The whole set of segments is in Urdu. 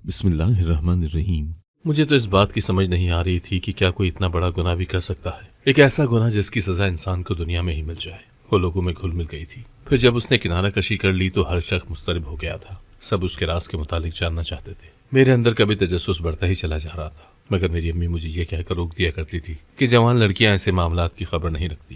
بسم اللہ الرحمن الرحیم۔ مجھے تو اس بات کی سمجھ نہیں آ رہی تھی کہ کیا کوئی اتنا بڑا گناہ بھی کر سکتا ہے، ایک ایسا گناہ جس کی سزا انسان کو دنیا میں ہی مل جائے۔ وہ لوگوں میں گھل مل گئی تھی، پھر جب اس نے کنارہ کشی کر لی تو ہر شخص مضطرب ہو گیا تھا، سب اس کے راز کے متعلق جاننا چاہتے تھے۔ میرے اندر کبھی تجسس بڑھتا ہی چلا جا رہا تھا، مگر میری امی مجھے یہ کہہ کر روک دیا کرتی تھی کہ جوان لڑکیاں ایسے معاملات کی خبر نہیں رکھتی،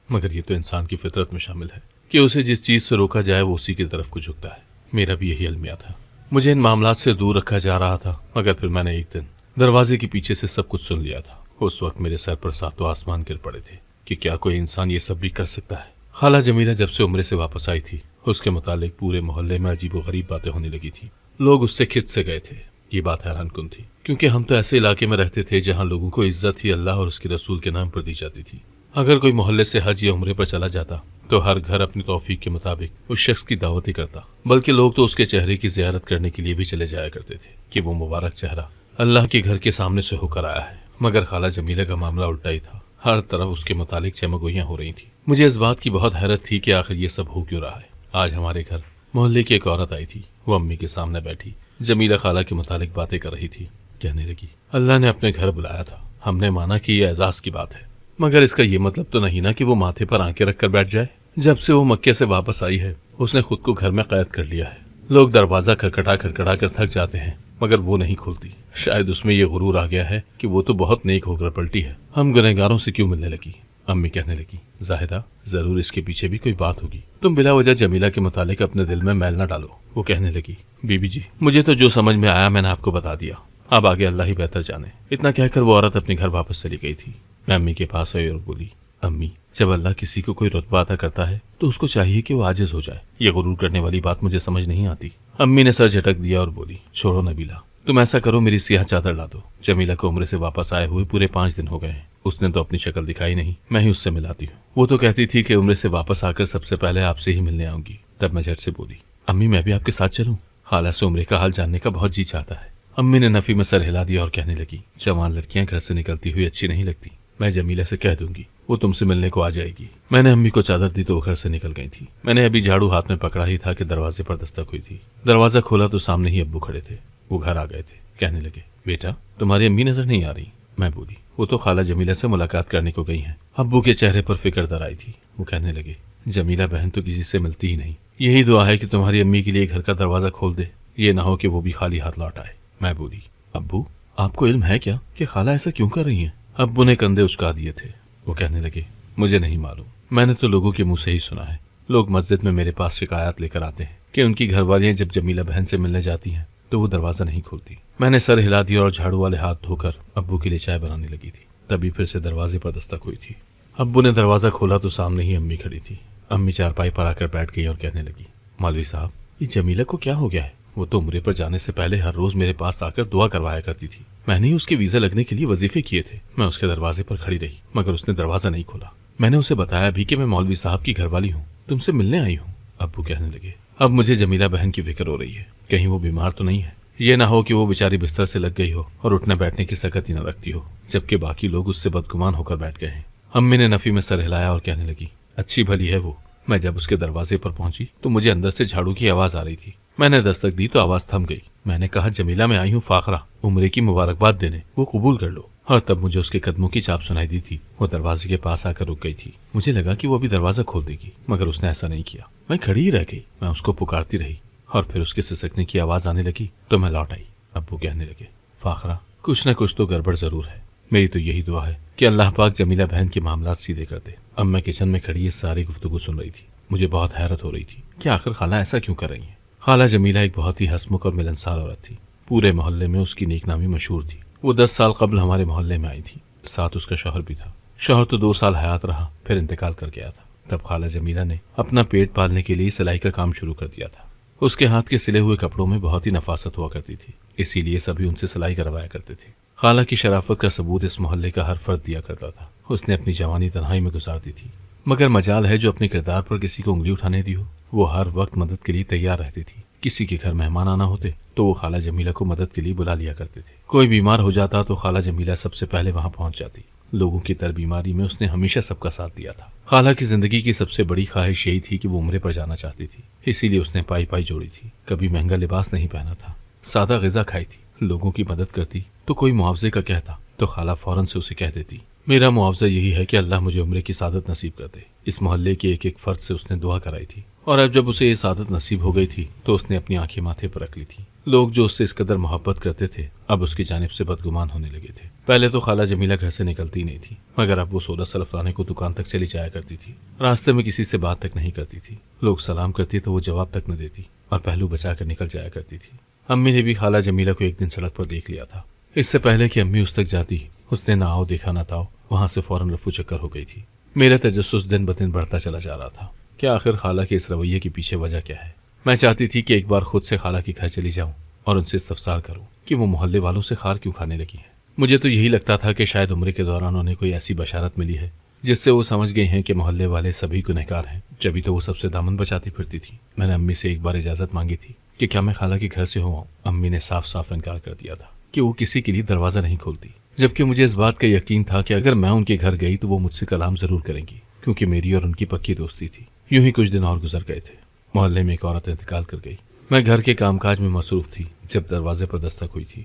مگر یہ تو انسان کی فطرت میں شامل ہے کہ اسے جس چیز سے روکا جائے وہ اسی کی طرف کو جھکتا ہے۔ میرا بھی یہی المیہ تھا، مجھے ان معاملات سے دور رکھا جا رہا تھا، مگر پھر میں نے ایک دن دروازے کے پیچھے سے سب کچھ سن لیا تھا۔ اس وقت میرے سر پر ساتوں آسمان گر پڑے تھے کہ کیا کوئی انسان یہ سب بھی کر سکتا ہے۔ خالہ جمیلہ جب سے عمرے سے واپس آئی تھی، اس کے متعلق پورے محلے میں عجیب و غریب باتیں ہونے لگی تھی۔ لوگ اس سے کھچ سے گئے تھے۔ یہ بات حیران کن تھی، کیونکہ ہم تو ایسے علاقے میں رہتے تھے جہاں لوگوں کو عزت ہی اللہ اور اس کے رسول کے نام پر دی جاتی تھی۔ اگر کوئی محلے سے حج یا عمرے پر چلا جاتا تو ہر گھر اپنی توفیق کے مطابق اس شخص کی دعوت ہی کرتا، بلکہ لوگ تو اس کے چہرے کی زیارت کرنے کے لیے بھی چلے جایا کرتے تھے کہ وہ مبارک چہرہ اللہ کے گھر کے سامنے سے ہو کر آیا ہے۔ مگر خالہ جمیلہ کا معاملہ الٹا ہی تھا، ہر طرف اس کے متعلق چمگوئیاں ہو رہی تھیں۔ مجھے اس بات کی بہت حیرت تھی کہ آخر یہ سب ہو کیوں رہا ہے۔ آج ہمارے گھر محلے کی ایک عورت آئی تھی، وہ امی کے سامنے بیٹھی جمیلہ خالہ کے متعلق باتیں کر رہی تھی۔ کہنے لگی، اللہ نے اپنے گھر بلایا تھا، ہم نے مانا کہ یہ اعزاز کی بات ہے، مگر اس کا یہ مطلب تو نہیں نا کہ وہ ماتھے پر آنکھیں رکھ کر بیٹھ جائے۔ جب سے وہ مکے سے واپس آئی ہے اس نے خود کو گھر میں قید کر لیا ہے۔ لوگ دروازہ کھٹکھٹا کر تھک جاتے ہیں، مگر وہ نہیں کھولتی۔ شاید اس میں یہ غرور آ گیا ہے کہ وہ تو بہت نیک ہو کر پلٹی ہے، ہم گنہگاروں سے کیوں ملنے لگی۔ امی کہنے لگی، زاہدہ ضرور اس کے پیچھے بھی کوئی بات ہوگی، تم بلا وجہ جمیلہ کے متعلق اپنے دل میں میل نہ ڈالو۔ وہ کہنے لگی، بی بی جی مجھے تو جو سمجھ میں آیا میں نے آپ کو بتا دیا، اب آگے اللہ ہی بہتر جانے۔ اتنا کہہ کر وہ عورت اپنے گھر واپس چلی گئی تھی۔ میں امی کے پاس آئی اور بولی، امی جب اللہ کسی کو کوئی رتبہ عطا کرتا ہے تو اس کو چاہیے کہ وہ عاجز ہو جائے، یہ غرور کرنے والی بات مجھے سمجھ نہیں آتی۔ امی نے سر جھٹک دیا اور بولی، چھوڑو نبیلہ، تم ایسا کرو میری سیاہ چادر لا دو، جمیلہ کو عمرے سے واپس آئے ہوئے پورے 5 دن ہو گئے ہیں، اس نے تو اپنی شکل دکھائی نہیں، میں ہی اس سے ملاتی ہوں۔ وہ تو کہتی تھی کہ عمرے سے واپس آ کر سب سے پہلے آپ سے ہی ملنے آؤں گی۔ تب میں جھٹ سے بولی، امی میں بھی آپ کے ساتھ چلوں؟ خالہ سے عمرے کا حال جاننے کا بہت جی چاہتا ہے۔ امی نے نفی میں سر ہلا دیا اور کہنے لگی، جوان لڑکیاں گھر سے نکلتی ہوئی اچھی نہیں لگتی، میں جمیلہ سے کہہ دوں گی، وہ تم سے ملنے کو آ جائے گی۔ میں نے امی کو چادر دی تو وہ گھر سے نکل گئی تھی۔ میں نے ابھی جھاڑو ہاتھ میں پکڑا ہی تھا کہ دروازے پر دستک ہوئی تھی۔ دروازہ کھولا تو سامنے ہی ابو کھڑے تھے، وہ گھر آ گئے تھے۔ کہنے لگے، بیٹا تمہاری امی نظر نہیں آ رہی؟ میں بولی، وہ تو خالہ جمیلہ سے ملاقات کرنے کو گئی ہیں۔ ابو کے چہرے پر فکر در آئی تھی، وہ کہنے لگے، جمیلہ بہن تو کسی سے ملتی ہی نہیں، یہی دعا ہے کہ تمہاری امی کے لیے گھر کا دروازہ کھول دے، یہ نہ ہو کہ وہ بھی خالی ہاتھ لوٹ آئے۔ میں بولی، ابو آپ کو علم ہے کیا کہ خالہ ایسا کیوں کر رہی ہیں؟ ابو نے کندھے اچکا دیے تھے، وہ کہنے لگے، مجھے نہیں معلوم، میں نے تو لوگوں کے منہ سے ہی سنا ہے۔ لوگ مسجد میں میرے پاس شکایات لے کر آتے ہیں کہ ان کی گھر والیاں جب جمیلہ بہن سے ملنے جاتی ہیں تو وہ دروازہ نہیں کھولتی۔ میں نے سر ہلا دیا اور جھاڑو والے ہاتھ دھو کر ابو کے لیے چائے بنانے لگی تھی، تبھی پھر سے دروازے پر دستک ہوئی تھی۔ ابو نے دروازہ کھولا تو سامنے ہی امی کھڑی تھی۔ امی چارپائی پر آ کر بیٹھ گئی اور کہنے لگی، مولوی صاحب یہ جمیلہ کو کیا ہو گیا ہے؟ وہ تو عمرے پر جانے سے پہلے ہر روز میرے پاس آ کر دعا کروایا کرتی تھی، میں نے اس کے ویزا لگنے کے لیے وظیفے کیے تھے، میں اس کے دروازے پر کھڑی رہی مگر اس نے دروازہ نہیں کھولا۔ میں نے اسے بتایا بھی کہ میں مولوی صاحب کی گھر والی ہوں، تم سے ملنے آئی ہوں۔ ابو کہنے لگے، اب مجھے جمیلہ بہن کی فکر ہو رہی ہے، کہیں وہ بیمار تو نہیں ہے، یہ نہ ہو کہ وہ بیچاری بستر سے لگ گئی ہو اور اٹھنے بیٹھنے کی سکت ہی نہ رکھتی ہو، جبکہ باقی لوگ اس سے بدگمان ہو کر بیٹھ گئے ہیں۔ امی نے نفی میں سر ہلایا اور کہنے لگی، اچھی بھلی ہے وہ۔ میں جب اس کے دروازے پر پہنچی تو مجھے اندر سے جھاڑو کی آواز آ رہی تھی، میں نے دستک دی تو آواز تھم گئی۔ میں نے کہا، جمیلہ میں آئی ہوں فاخرہ عمرے کی مبارکباد دینے، وہ قبول کر لو۔ اور تب مجھے اس کے قدموں کی چاپ سنائی دی تھی، وہ دروازے کے پاس آ کر رک گئی تھی۔ مجھے لگا کہ وہ ابھی دروازہ کھول دے گی، مگر اس نے ایسا نہیں کیا۔ میں کھڑی ہی رہ گئی، میں اس کو پکارتی رہی اور پھر اس کے سسکنے کی آواز آنے لگی تو میں لوٹ آئی۔ ابو کہنے لگے، فاخرہ کچھ نہ کچھ تو گڑبڑ ضرور ہے، میری تو یہی دعا ہے کہ اللہ پاک جمیلہ بہن کے معاملات سیدھے کر دے۔ اب میں کچن میں کھڑی یہ ساری گفتگو سن رہی تھی، مجھے بہت حیرت ہو رہی تھی کہ آخر خالہ ایسا کیوں کر رہی ہیں۔ خالہ جمیلہ ایک بہت ہی ہنسمکھ اور ملنسار عورت تھی، پورے محلے میں اس کی نیک نامی مشہور تھی۔ وہ 10 سال قبل ہمارے محلے میں آئی تھی، ساتھ اس کا شوہر بھی تھا۔ شوہر تو 2 سال حیات رہا پھر انتقال کر گیا تھا۔ تب خالہ جمیلہ نے اپنا پیٹ پالنے کے لیے سلائی کا کام شروع کر دیا تھا۔ اس کے ہاتھ کے سلے ہوئے کپڑوں میں بہت ہی نفاست ہوا کرتی تھی، اسی لیے سبھی ان سے سلائی کروایا کرتے تھے۔ خالہ کی شرافت کا ثبوت اس محلے کا ہر فرد دیا کرتا تھا۔ اس نے اپنی جوانی تنہائی میں گزار دی تھی، مگر مجال ہے جو اپنے کردار پر کسی کو انگلی اٹھانے دی ہو، وہ ہر وقت مدد کے لیے تیار رہتی تھی۔ کسی کے گھر مہمان آنا ہوتے تو وہ خالہ جمیلہ کو مدد کے لیے بلا لیا کرتے تھے۔ کوئی بیمار ہو جاتا تو خالہ جمیلہ سب سے پہلے وہاں پہنچ جاتی۔ لوگوں کی تر بیماری میں اس نے ہمیشہ سب کا ساتھ دیا تھا۔ خالہ کی زندگی کی سب سے بڑی خواہش یہی تھی کہ وہ عمرے پر جانا چاہتی تھی، اسی لیے اس نے پائی پائی جوڑی تھی، کبھی مہنگا لباس نہیں پہنا تھا، سادہ غذا کھائی تھی، لوگوں کی مدد کرتی تو کوئی معاوضے کا کہتا تو خالہ فوراً سے اسے کہہ دیتی میرا معاوضہ یہی ہے کہ اللہ مجھے عمرے کی سعادت نصیب کر دے۔ اس محلے کے ایک ایک فرد سے اس نے دعا کرائی تھی، اور اب جب اسے یہ سعادت نصیب ہو گئی تھی تو اس نے اپنی آنکھیں ماتھے پر رکھ لی تھی۔ لوگ جو اس سے اس قدر محبت کرتے تھے اب اس کی جانب سے بدگمان ہونے لگے تھے۔ پہلے تو خالہ جمیلہ گھر سے نکلتی نہیں تھی، مگر اب وہ سودا سلف لانے کو دکان تک چلی جایا کرتی تھی۔ راستے میں کسی سے بات تک نہیں کرتی تھی، لوگ سلام کرتے تو وہ جواب تک نہ دیتی اور پہلو بچا کر نکل جایا کرتی تھی۔ امی نے بھی خالہ جمیلہ کو ایک دن سڑک پر دیکھ لیا تھا۔ اس سے پہلے کہ امی اس تک جاتی، اس نے نہ آؤ دیکھا نہ تاؤ وہاں سے فوراً رفو چکر ہو گئی تھی۔ میرا تجسس دن بدن بڑھتا چلا جا رہا تھا کہ آخر خالہ کے اس رویے کے پیچھے وجہ کیا ہے۔ میں چاہتی تھی کہ ایک بار خود سے خالہ کے گھر چلی جاؤں اور ان سے استفسار کروں کہ وہ محلے والوں سے خار کیوں کھانے لگی ہیں۔ مجھے تو یہی لگتا تھا کہ شاید عمرے کے دوران انہیں کوئی ایسی بشارت ملی ہے جس سے وہ سمجھ گئی ہیں کہ محلے والے سبھی گنہگار ہیں، جبھی تو وہ سب سے دامن بچاتی پھرتی تھی۔ میں نے امی سے ایک بار اجازت مانگی تھی کہ کیا میں خالہ کے گھر سے ہو آؤں۔ امی نے صاف صاف انکار کر دیا تھا کہ وہ کسی کے لیے دروازہ نہیں کھولتی، جبکہ مجھے اس بات کا یقین تھا کہ اگر میں ان کے گھر گئی تو وہ مجھ سے کلام ضرور کریں گی، کیونکہ میری اور ان کی پکی دوستی تھی۔ یوں ہی کچھ دن اور گزر گئے تھے۔ محلے میں ایک عورت انتقال کر گئی۔ میں گھر کے کام کاج میں مصروف تھی جب دروازے پر دستک ہوئی تھی۔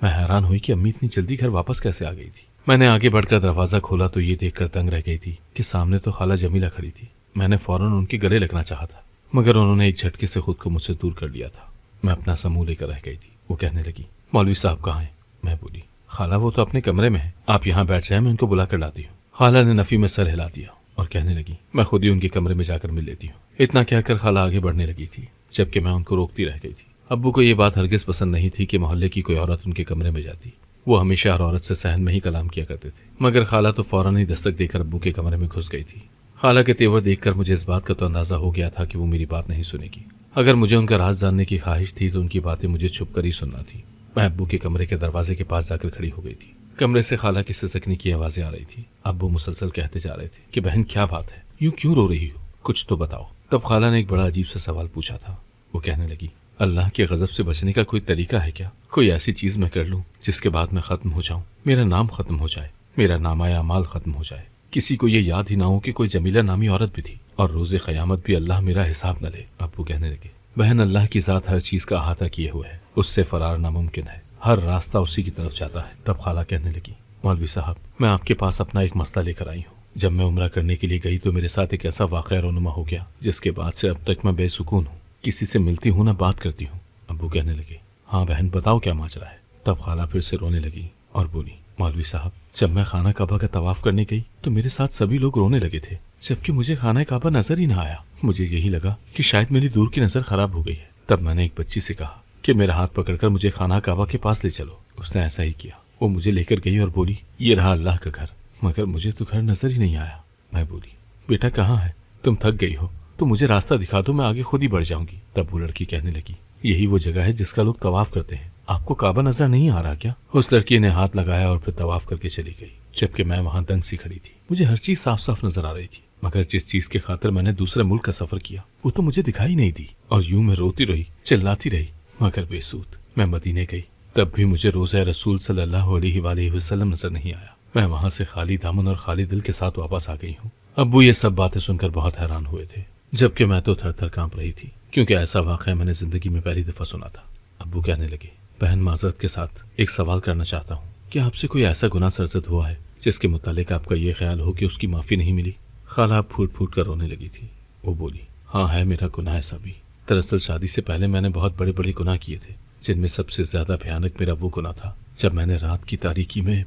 میں حیران ہوئی کہ امی اتنی جلدی گھر واپس کیسے آ گئی تھی۔ میں نے آگے بڑھ کر دروازہ کھولا تو یہ دیکھ کر دنگ رہ گئی تھی کہ سامنے تو خالہ جمیلہ کھڑی تھی۔ میں نے فوراً ان کے گلے لگنا چاہا تھا، مگر انہوں نے ایک جھٹکے سے خود کو مجھ سے دور کر لیا تھا۔ میں اپنا سمو لے کر رہ گئی تھی۔ وہ کہنے لگی مولوی صاحب کہاں ہیں؟ میں بولی خالہ وہ تو اپنے کمرے میں ہیں، آپ یہاں بیٹھ جائیں، میں ان کو بلا کر لاتی ہوں۔ خالہ نے نفی میں سر ہلا دیا اور کہنے لگی میں خود ہی ان کے کمرے میں جا کر مل لیتی ہوں۔ اتنا کہہ کر خالہ آگے بڑھنے لگی تھی، جبکہ میں ان کو روکتی رہ گئی تھی۔ ابو کو یہ بات ہرگز پسند نہیں تھی کہ محلے کی کوئی عورت ان کے کمرے میں جاتی۔ وہ ہمیشہ ہر عورت سے صحن میں ہی کلام کیا کرتے تھے، مگر خالہ تو فوراً ہی دستک دے کر ابو کے کمرے میں گھس گئی تھی۔ خالہ کے تیور دیکھ کر مجھے اس بات کا تو اندازہ ہو گیا تھا کہ وہ میری بات نہیں سنے گی۔ اگر مجھے ان کا راز جاننے کی خواہش تھی تو ان کی باتیں مجھے چھپ کر ہی سننا تھی۔ میں ابو کے کمرے کے دروازے کے پاس جا کر کھڑی ہو گئی تھی۔ کمرے سے خالہ کی سسکنے کی آوازیں آ رہی تھی۔ ابو مسلسل کہتے جا رہے تھے کہ بہن کیا بات ہے، یوں کیوں رو رہی ہو، کچھ تو بتاؤ۔ تب خالہ نے ایک بڑا عجیب سا سوال پوچھا تھا۔ وہ کہنے لگی اللہ کے غضب سے بچنے کا کوئی طریقہ ہے کیا؟ کوئی ایسی چیز میں کر لوں جس کے بعد میں ختم ہو جاؤں، میرا نام ختم ہو جائے، میرا نامہ اعمال ختم ہو جائے، کسی کو یہ یاد ہی نہ ہو کہ کوئی جمیلہ نامی عورت بھی تھی، اور روز قیامت بھی اللہ میرا حساب نہ لے۔ ابو کہنے لگے بہن اللہ کی ذات ہر چیز کا احاطہ کیے ہوئے ہے، اس سے فرار ناممکن ہے، ہر راستہ اسی کی طرف جاتا ہے۔ تب خالہ کہنے لگی مولوی صاحب میں آپ کے پاس اپنا ایک مسئلہ لے کر آئی ہوں۔ جب میں عمرہ کرنے کے لیے گئی تو میرے ساتھ ایک ایسا واقعہ رونما ہو گیا جس کے بعد سے اب تک میں بے سکون ہوں، کسی سے ملتی ہوں نہ بات کرتی ہوں۔ ابو کہنے لگے ہاں بہن بتاؤ کیا ماجرا ہے۔ تب خالہ پھر سے رونے لگی اور بولی مولوی صاحب جب میں خانہ کعبہ کا طواف کرنے گئی تو میرے ساتھ سبھی لوگ رونے لگے تھے، جبکہ مجھے خانہ کعبہ نظر ہی نہ آیا۔ مجھے یہی لگا کہ شاید میری دور کی نظر خراب ہو گئی ہے۔ تب میں نے ایک بچی سے کہا کہ میرا ہاتھ پکڑ کر مجھے خانہ کعبہ کے پاس لے چلو۔ اس نے ایسا ہی کیا، وہ مجھے لے کر گئی اور بولی یہ رہا اللہ کا گھر، مگر مجھے تو گھر نظر ہی نہیں آیا۔ میں بولی بیٹا کہاں ہے؟ تم تھک گئی ہو تو مجھے راستہ دکھا دو، میں آگے خود ہی بڑھ جاؤں گی۔ تب وہ لڑکی کہنے لگی یہی وہ جگہ ہے جس کا لوگ طواف کرتے ہیں، آپ کو کعبہ نظر نہیں آ رہا کیا؟ اس لڑکی نے ہاتھ لگایا اور پھر طواف کر کے چلی گئی، جبکہ میں وہاں دنگ سی کھڑی تھی۔ مجھے ہر چیز صاف صاف نظر آ رہی تھی، مگر جس چیز کے خاطر میں نے دوسرے ملک کا سفر کیا وہ تو مجھے دکھائی نہیں دی، اور یوں میں روتی رہی، چلاتی رہی، مگر بے سود۔ میں مدینے گئی تب بھی مجھے روزہ رسول صلی اللہ علیہ وآلہ وسلم نظر نہیں آیا۔ میں وہاں سے خالی دامن اور خالی دل کے ساتھ واپس آ گئی ہوں۔ ابو یہ سب باتیں سن کر بہت حیران ہوئے تھے، جبکہ میں تو تھر تھر کانپ رہی تھی، کیونکہ ایسا واقعہ میں نے زندگی میں پہلی دفعہ سنا تھا۔ ابو کہنے لگے بہن معذرت کے ساتھ ایک سوال کرنا چاہتا ہوں، کیا آپ سے کوئی ایسا گناہ سرزد ہوا ہے جس کے متعلق آپ کا یہ خیال ہو کہ اس کی معافی نہیں ملی؟ خالہ پھوٹ پھوٹ کر رونے لگی تھی۔ وہ بولی ہاں ہے میرا گناہ ایسا بھی۔ دراصل شادی سے پہلے میں نے بہت بڑے بڑے گناہ کیے تھے، جن میں سب سے زیادہ بھیانک میرا وہ گناہ تھا جب میں نے رات کی تاریکی میں…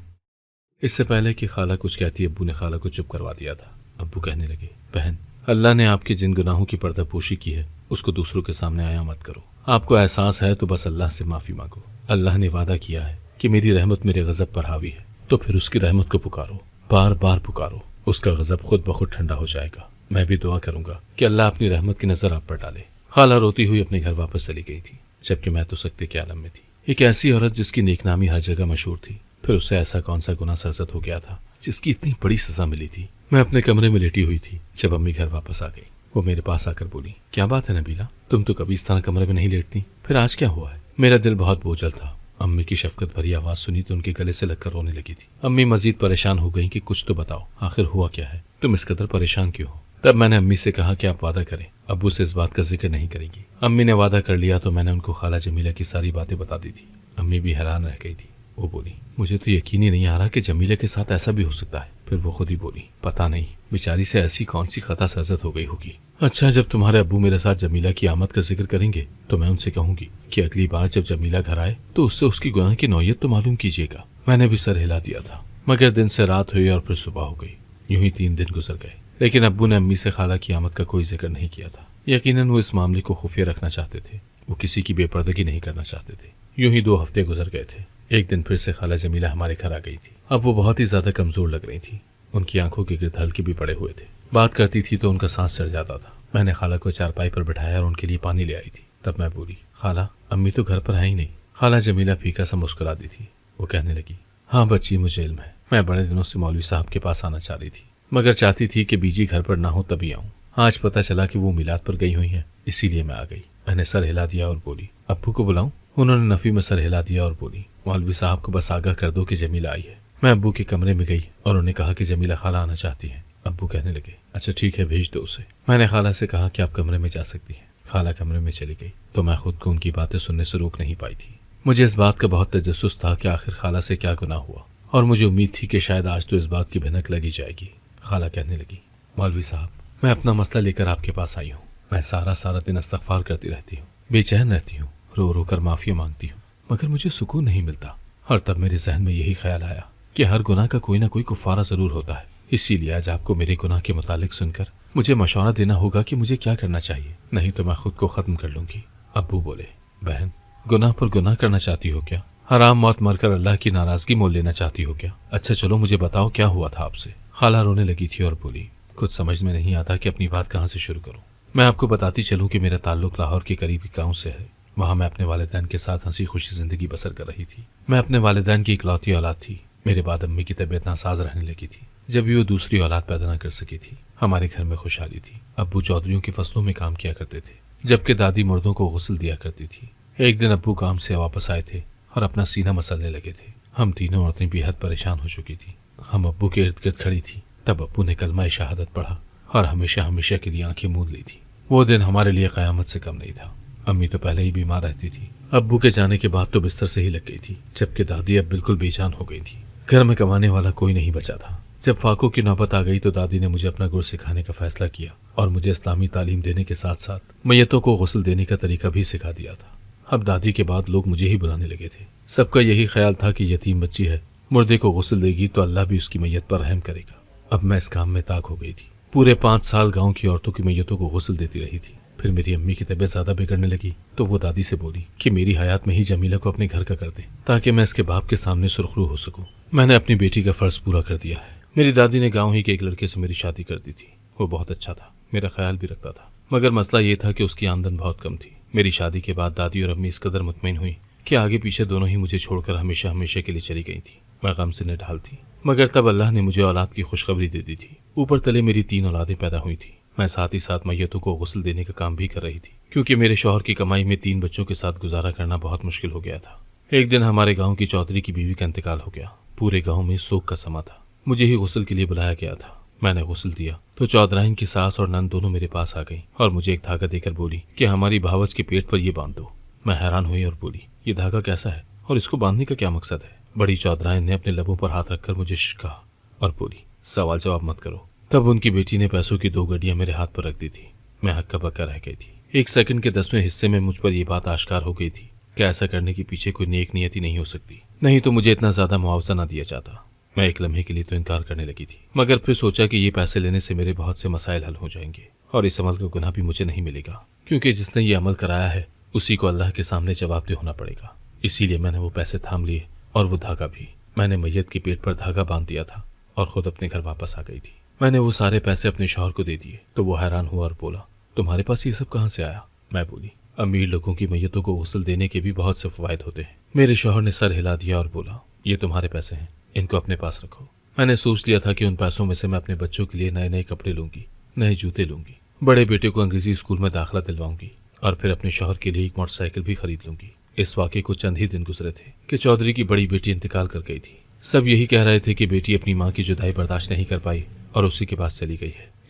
اس سے پہلے کہ خالہ کچھ کہتی ابو نے خالہ کو چپ کروا دیا تھا۔ ابو کہنے لگے بہن اللہ نے آپ کے جن گناہوں کی پردہ پوشی کی ہے اس کو دوسروں کے سامنے آیا مت کرو۔ آپ کو احساس ہے تو بس اللہ سے معافی مانگو۔ اللہ نے وعدہ کیا ہے کہ میری رحمت میرے غضب پر حاوی ہے، تو پھر اس کی رحمت کو پکارو، بار بار پکارو، اس کا غضب خود بخود ٹھنڈا ہو جائے گا۔ میں بھی دعا کروں گا کہ اللہ اپنی رحمت کی نظر آپ پر ڈالے۔ خالہ روتی ہوئی اپنے گھر واپس چلی گئی تھی، جبکہ میں تو سکتے کے عالم میں تھی۔ ایک ایسی عورت جس کی نیک نامی ہر جگہ مشہور تھی، پھر اس سے ایسا کون سا گناہ سرزد ہو گیا تھا جس کی اتنی بڑی سزا ملی تھی؟ میں اپنے کمرے میں لیٹی ہوئی تھی جب امی گھر واپس آ گئی۔ وہ میرے پاس آ کر بولی کیا بات ہے نبیلہ، تم تو کبھی اس طرح کمرے میں نہیں لیٹتی، پھر آج کیا ہوا ہے؟ میرا دل بہت بوجھل تھا۔ امی کی شفقت بھری آواز سنی تو ان کے گلے سے لگ کر رونے لگی تھی۔ امی مزید پریشان ہو گئیں کہ کچھ تو بتاؤ، آخر ہوا کیا ہے، تم اس قدر پریشان کیوں ہو؟ تب میں نے امی سے کہا کہ آپ وعدہ کریں ابو سے اس بات کا ذکر نہیں کریں گی۔ امی نے وعدہ کر لیا تو میں نے ان کو خالہ جمیلہ کی ساری باتیں بتا دی تھی۔ امی بھی حیران رہ گئی تھی۔ وہ بولی مجھے تو یقین ہی نہیں آ رہا کہ جمیلہ کے ساتھ ایسا بھی ہو سکتا ہے۔ پھر وہ خود ہی بولی پتہ نہیں بیچاری سے ایسی کون سی خطا سرزد ہو گئی ہوگی۔ اچھا جب تمہارے ابو میرے ساتھ جمیلہ کی آمد کا ذکر کریں گے تو میں ان سے کہوں گی کہ اگلی بار جب جمیلہ گھر آئے تو اس سے اس کی گناہ کی نوعیت تو معلوم کیجیے گا۔ میں نے بھی سر ہلا دیا تھا، مگر دن سے رات ہوئی اور پھر صبح ہو گئی۔ یوں ہی 3 دن گزر گئے، لیکن ابو نے امی سے خالہ کی آمد کا کوئی ذکر نہیں کیا تھا۔ یقیناً وہ اس معاملے کو خفیہ رکھنا چاہتے تھے، وہ کسی کی بے پردگی نہیں کرنا چاہتے تھے۔ یوں ہی 2 ہفتے گزر گئے تھے۔ ایک دن پھر سے خالہ جمیلہ ہمارے گھر آ گئی تھی۔ اب وہ بہت ہی زیادہ کمزور لگ رہی تھی، ان کی آنکھوں کے گرد ہلکے بھی پڑے ہوئے تھے۔ بات کرتی تھی تو ان کا سانس چڑھ جاتا تھا۔ میں نے خالہ کو چارپائی پر بٹھایا اور ان کے لیے پانی لے آئی تھی۔ تب میں بولی خالہ امی تو گھر پر ہے ہی نہیں۔ خالہ جمیلہ پھیکا سا مسکرا دی تھی۔ وہ کہنے لگی ہاں بچی مجھے علم ہے، میں بڑے دنوں سے مولوی صاحب کے پاس آنا چاہ رہی تھی، مگر چاہتی تھی کہ بیجی گھر پر نہ ہو تبھی آؤں۔ آج پتہ چلا کہ وہ میلاد پر گئی ہوئی ہیں، اسی لیے میں آ گئی۔ میں نے سر ہلا دیا اور بولی ابو کو بلاؤں؟ انہوں نے نفی میں سر ہلا دیا اور بولی مولوی صاحب کو بس آگاہ کر دو کہ جمیلہ آئی ہے۔ میں ابو کے کمرے میں گئی اور انہیں کہا کہ جمیلہ خالہ آنا چاہتی ہیں۔ ابو کہنے لگے اچھا ٹھیک ہے بھیج دو اسے۔ میں نے خالہ سے کہا کہ آپ کمرے میں جا سکتی ہیں۔ خالہ کمرے میں چلی گئی تو میں خود کو ان کی باتیں سننے سے روک نہیں پائی تھی۔ مجھے اس بات کا بہت تجسس تھا کہ آخر خالہ سے کیا گناہ ہوا، اور مجھے امید تھی کہ شاید آج تو اس بات کی بھنک لگی جائے گی۔ خالہ کہنے لگی مولوی صاحب میں اپنا مسئلہ لے کر آپ کے پاس آئی ہوں۔ میں سارا دن استغفار کرتی رہتی ہوں، بے چین رہتی ہوں، رو رو کر معافی مانگتی ہوں، مگر مجھے سکون نہیں ملتا۔ اور تب میرے ذہن میں یہی خیال آیا کہ ہر گناہ کا کوئی نہ کوئی کفارہ ضرور ہوتا ہے، اسی لیے آج آپ کو میرے گناہ کے متعلق سن کر مجھے مشورہ دینا ہوگا کہ مجھے کیا کرنا چاہیے، نہیں تو میں خود کو ختم کر لوں گی۔ ابو بولے بہن گناہ پر گناہ کرنا چاہتی ہو کیا؟ حرام موت مر کر اللہ کی ناراضگی مول لینا چاہتی ہو کیا؟ اچھا چلو مجھے بتاؤ کیا ہوا تھا آپ سے؟ خالہ رونے لگی تھی اور بولی کچھ سمجھ میں نہیں آتا کہ اپنی بات کہاں سے شروع کروں۔ میں آپ کو بتاتی چلوں کہ میرا تعلق لاہور کے قریبی گاؤں سے ہے۔ وہاں میں اپنے والدین کے ساتھ ہنسی خوشی زندگی بسر کر رہی تھی۔ میں اپنے والدین کی اکلوتی اولاد تھی۔ میرے بعد امی کی طبیعت ناساز رہنے لگی تھی، جب بھی وہ دوسری اولاد پیدا نہ کر سکی تھی۔ ہمارے گھر میں خوشحالی تھی۔ ابو چودھریوں کی فصلوں میں کام کیا کرتے تھے، جبکہ دادی مردوں کو غسل دیا کرتی تھی۔ ایک دن ابو کام سے واپس آئے تھے اور اپنا سینہ مسلنے لگے تھے۔ ہم تینوں عورتیں بے حد پریشان ہو چکی تھیں۔ ہم ابو کے ارد گرد کھڑی تھی۔ تب ابو نے کلمہ شہادت پڑھا اور ہمیشہ کے لیے آنکھیں موند لی تھی۔ وہ دن ہمارے لیے قیامت سے کم نہیں تھا۔ امی تو پہلے ہی بیمار رہتی تھی، ابو کے جانے کے بعد تو بستر سے ہی لگ گئی تھی، جبکہ دادی اب بالکل بے جان ہو گئی تھی۔ گھر میں کمانے والا کوئی نہیں بچا تھا۔ جب فاقوں کی نوبت آ گئی تو دادی نے مجھے اپنا گر سکھانے کا فیصلہ کیا اور مجھے اسلامی تعلیم دینے کے ساتھ ساتھ میتوں کو غسل دینے کا طریقہ بھی سکھا دیا تھا۔ اب دادی کے بعد لوگ مجھے ہی بلانے لگے تھے۔ سب کا یہی خیال تھا کہ یتیم بچی ہے، مردے کو غسل دے گی تو اللہ بھی اس کی میت پر رحم کرے گا۔ اب میں اس کام میں طاق ہو گئی تھی۔ پورے 5 سال گاؤں کی عورتوں کی میتوں کو غسل دیتی رہی تھی۔ پھر میری امی کی طبیعت زیادہ بگڑنے لگی تو وہ دادی سے بولی کہ میری حیات میں ہی جمیلہ کو اپنے گھر کا کر دیں تاکہ میں اس کے باپ کے سامنے سرخرو ہو سکوں۔ میں نے اپنی بیٹی کا فرض پورا کر دیا ہے۔ میری دادی نے گاؤں ہی کے ایک لڑکے سے میری شادی کر دی تھی۔ وہ بہت اچھا تھا، میرا خیال بھی رکھتا تھا، مگر مسئلہ یہ تھا کہ اس کی آمدن بہت کم تھی۔ میری شادی کے بعد دادی اور امی اس قدر مطمئن ہوئی کہ آگے پیچھے دونوں ہی مجھے چھوڑ کر ہمیشہ کے لیے چلی گئی تھی۔ میں غم سے نڈھال تھی، مگر تب اللہ نے مجھے اولاد کی خوشخبری دے دی تھی۔ اوپر تلے میری 3 اولادیں پیدا ہوئی تھیں۔ میں ساتھ ہی ساتھ میتوں کو غسل دینے کا کام بھی کر رہی تھی، کیونکہ میرے شوہر کی کمائی میں 3 بچوں کے ساتھ گزارا کرنا بہت مشکل ہو گیا تھا۔ ایک دن ہمارے گاؤں کی چودھری کی بیوی کا انتقال ہو گیا۔ پورے گاؤں میں سوگ کا سما تھا۔ مجھے ہی غسل کے لیے بلایا گیا تھا۔ میں نے غسل دیا تو چودھرائن کی ساس اور نند دونوں میرے پاس آ گئیں اور مجھے ایک دھاگا دے کر بولی کہ ہماری بھاوج کے پیٹ پر یہ باندھ دو۔ میں حیران ہوئی اور بولی یہ دھاگا کیسا ہے اور اس کو باندھنے کا کیا مقصد ہے؟ بڑی چودھرائن نے اپنے لبوں پر ہاتھ رکھ کر مجھے کہا اور بولی سوال جواب مت کرو۔ تب ان کی بیٹی نے پیسوں کی 2 گڈیاں میرے ہاتھ پر رکھ دی تھی۔ میں ہکا بکا رہ گئی تھی۔ 1 سیکنڈ کے 10ویں حصے میں مجھ پر یہ بات آشکار ہو گئی تھی کہ ایسا کرنے کے پیچھے کوئی نیک نیتی نہیں ہو سکتی، نہیں تو مجھے اتنا زیادہ معاوضہ نہ دیا جاتا۔ میں ایک لمحے کے لیے تو انکار کرنے لگی تھی، مگر پھر سوچا کہ یہ پیسے لینے سے میرے بہت سے مسائل حل ہو جائیں گے اور اس عمل کا گناہ بھی مجھے نہیں ملے گا، کیونکہ جس نے یہ عمل کرایا ہے اسی کو اللہ کے سامنے جواب دہ ہونا پڑے گا۔ اسی لیے میں نے وہ پیسے تھام لیے اور وہ دھاگا بھی۔ میں نے میت کے پیٹ پر دھاگا باندھ دیا تھا اور خود اپنے گھر واپس آ گئی تھی۔ میں نے وہ سارے پیسے اپنے شوہر کو دے دیے تو وہ حیران ہوا اور بولا تمہارے پاس یہ سب کہاں سے آیا؟ میں بولی امیر لوگوں کی میتوں کو غسل دینے کے بھی بہت سے فوائد ہوتے ہیں۔ میرے شوہر نے سر ہلا دیا اور بولا یہ تمہارے پیسے ہیں، ان کو اپنے پاس رکھو۔ میں نے سوچ لیا تھا کہ ان پیسوں میں سے میں اپنے بچوں کے لیے نئے کپڑے لوں گی، نئے جوتے لوں گی، بڑے بیٹے کو انگریزی اسکول میں داخلہ دلواؤں گی اور پھر اپنے شوہر کے لیے ایک موٹر سائیکل بھی خرید لوں گی۔ اس واقعے کو چند ہی دن گزرے تھے کہ چودھری کی بڑی بیٹی انتقال کر گئی تھی۔ سب یہی کہہ رہے تھے کہ بیٹی اپنی ماں کی جدائی برداشت نہیں کر پائی اور اسی کے پاس چلی گئی ہے۔